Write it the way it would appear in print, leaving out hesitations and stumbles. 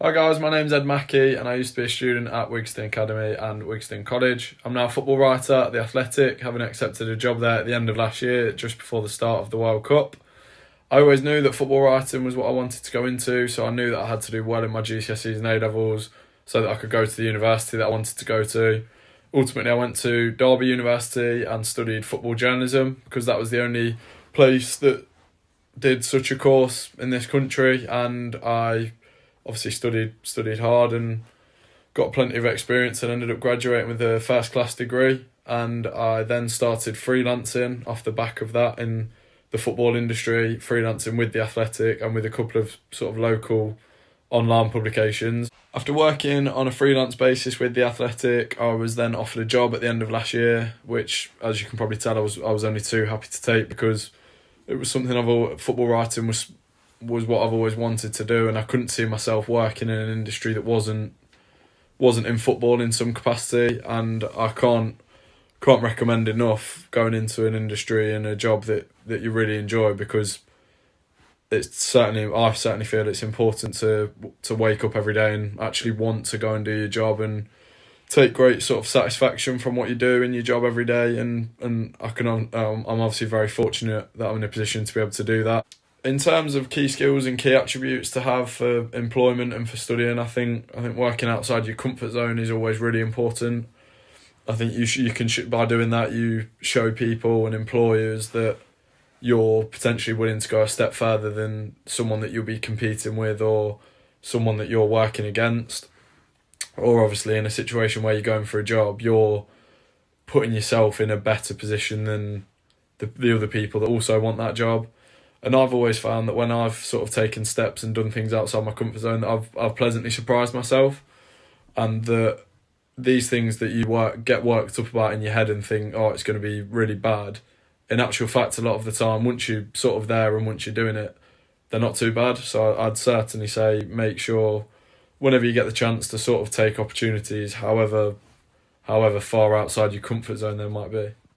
Hi guys, my name's Ed Mackey and I used to be a student at Wigston Academy and Wigston College. I'm now a football writer at The Athletic, having accepted a job there at the end of last year, just before the start of the World Cup. I always knew that football writing was what I wanted to go into, so I knew that I had to do well in my GCSEs and A-levels so that I could go to the university that I wanted to go to. Ultimately, I went to Derby University and studied football journalism because that was the only place that did such a course in this country, and I obviously studied hard and got plenty of experience and ended up graduating with a first class degree. And I then started freelancing off the back of that in the football industry, freelancing with The Athletic and with a couple of sort of local online publications. After working on a freelance basis with The Athletic, I was then offered a job at the end of last year, which, as you can probably tell, I was only too happy to take because it was something football writing was what I've always wanted to do, and I couldn't see myself working in an industry that wasn't in football in some capacity. And I can't recommend enough going into an industry and a job that you really enjoy, because I certainly feel it's important to wake up every day and actually want to go and do your job and take great sort of satisfaction from what you do in your job every day. And I'm obviously very fortunate that I'm in a position to be able to do that. In terms of key skills and key attributes to have for employment and for studying, I think working outside your comfort zone is always really important. I think you can by doing that you show people and employers that you're potentially willing to go a step further than someone that you'll be competing with or someone that you're working against. Or obviously in a situation where you're going for a job, you're putting yourself in a better position than the other people that also want that job. And I've always found that when I've sort of taken steps and done things outside my comfort zone, that I've pleasantly surprised myself, and that these things that you get worked up about in your head and think, oh, it's going to be really bad. In actual fact, a lot of the time, once you're sort of there and once you're doing it, they're not too bad. So I'd certainly say make sure whenever you get the chance to sort of take opportunities, however far outside your comfort zone they might be.